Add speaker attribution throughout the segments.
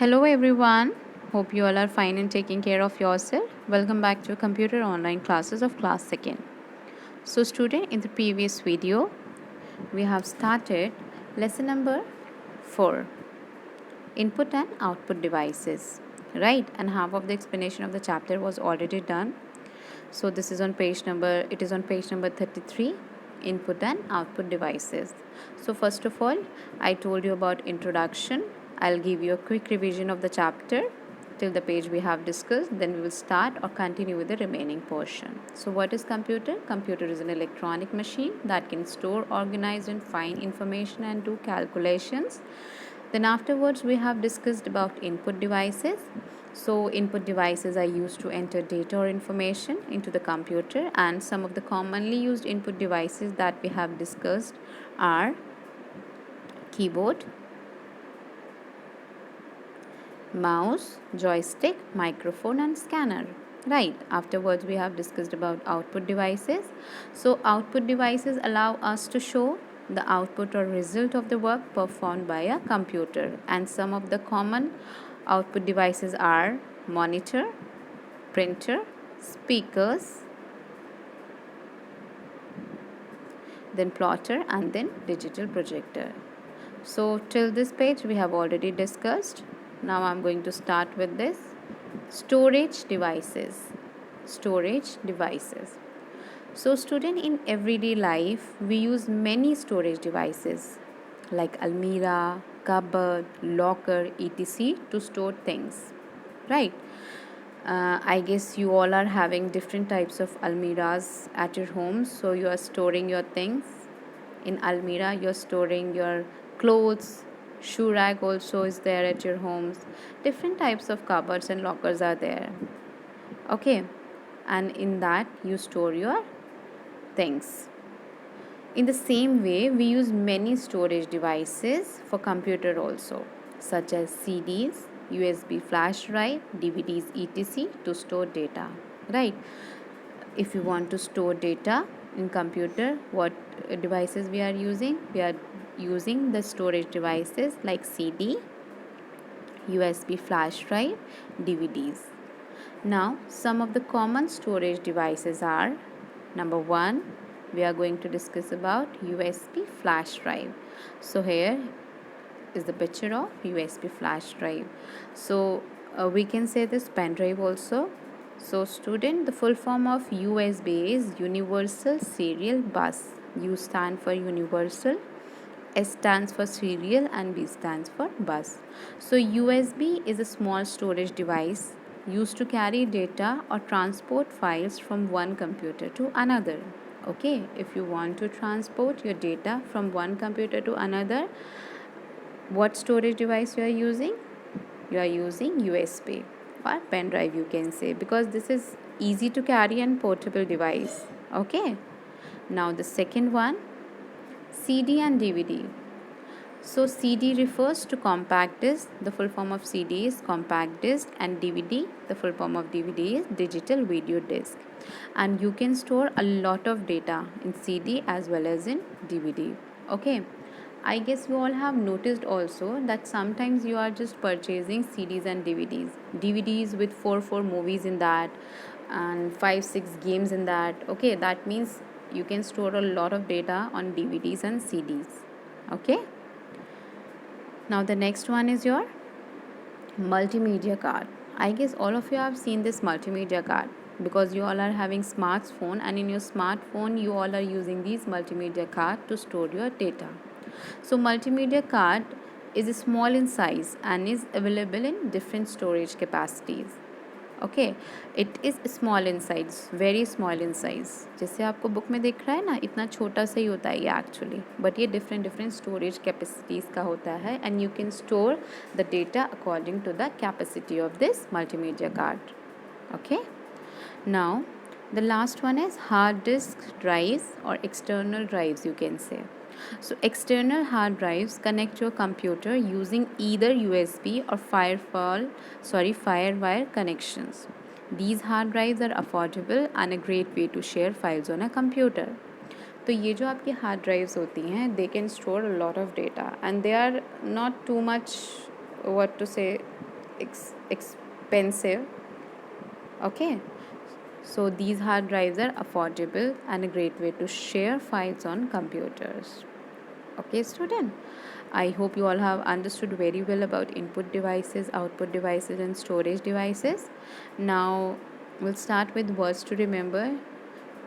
Speaker 1: Hello everyone. Hope you all are fine and taking care of yourself. Welcome back to computer online classes of class 2nd. So student, in the previous video, we have started lesson number 4, input and output devices, right? And half of the explanation of the chapter was already done. So it is on page number 33, input and output devices. So first of all, I told you about introduction. I'll give you a quick revision of the chapter till the page we have discussed, then we will start or continue with the remaining portion. So what is computer? Computer is an electronic machine that can store, organize and find information and do calculations. Then afterwards we have discussed about input devices. So input devices are used to enter data or information into the computer, and some of the commonly used input devices that we have discussed are keyboard, mouse, joystick, microphone and scanner. Right. Afterwards we have discussed about output devices. So output devices allow us to show the output or result of the work performed by a computer, and some of the common output devices are monitor, printer, speakers, then plotter and then digital projector. So till this page we have already discussed. Now I'm going to start with this storage devices. Storage devices. So student, in everyday life we use many storage devices like almirah, cupboard, locker, etc. to store things, right? I guess you all are having different types of almirahs at your homes. So you are storing your things in almirah. You're storing your clothes. Shoe rack also is there at your homes. Different types of cupboards and lockers are there. Okay, and in that you store your things. In the same way, we use many storage devices for computer also, such as CDs, USB flash drive, DVDs, etc. to store data, right? If you want to store data in computer, what devices we are using? We are using the storage devices like CD, USB flash drive, DVDs. Now, some of the common storage devices are: number 1, we are going to discuss about USB flash drive. So here is the picture of USB flash drive. So we can say this pen drive also. So student, the full form of USB is Universal Serial Bus. U stand for universal, S stands for serial and B stands for bus. So USB is a small storage device used to carry data or transport files from one computer to another. Okay, if you want to transport your data from one computer to another, what storage device you are using? You are using USB or pen drive, you can say, because this is easy to carry and portable device. Okay, now the second one, CD and DVD. So CD refers to compact disc. The full form of CD is compact disc, and DVD, the full form of DVD is digital video disc. And you can store a lot of data in CD as well as in DVD. Okay. I guess you all have noticed also that sometimes you are just purchasing CDs and DVDs. DVDs with 4 movies in that and 5-6 games in that. Okay, that means you can store a lot of data on DVDs and CDs. Okay. Now the next one is your multimedia card. I guess all of you have seen this multimedia card because you all are having smartphone, and in your smartphone you all are using these multimedia card to store your data. So multimedia card is small in size and is available in different storage capacities. Okay, it is small in size, very small in size. जैसे आपको book में दिख रहा है ना, इतना छोटा सा ही होता है ये एक्चुअली, बट ये डिफरेंट स्टोरेज कैपेसिटीज़ का होता है, and you can store the data according to the capacity of this multimedia card. Okay, now the last one is hard disk drives or external drives, you can say. So external hard drives connect your computer using either USB or firewire connections. These hard drives are affordable and a great way to share files on a computer. तो ये जो आपकी hard drives होती हैं, they can store a lot of data and they are not too much, what to say, expensive. Okay, so these hard drives are affordable and a great way to share files on computers. Okay, student, I hope you all have understood very well about input devices, output devices, and storage devices. Now we'll start with words to remember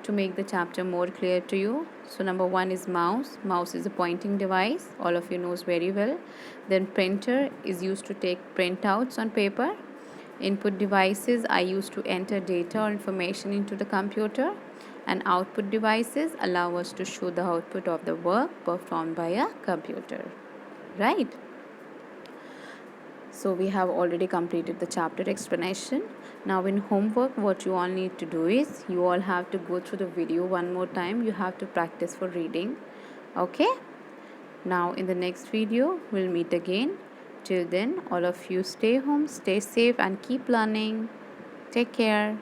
Speaker 1: to make the chapter more clear to you. So number one is mouse. Mouse is a pointing device, all of you knows very well. Then printer is used to take printouts on paper. Input devices are used to enter data or information into the computer, and output devices allow us to show the output of the work performed by a computer, right? So we have already completed the chapter explanation. Now in homework, what you all need to do is you all have to go through the video one more time. You have to practice for reading. Okay, now in the next video we'll meet again. Till then, all of you stay home, stay safe, and keep learning. Take care.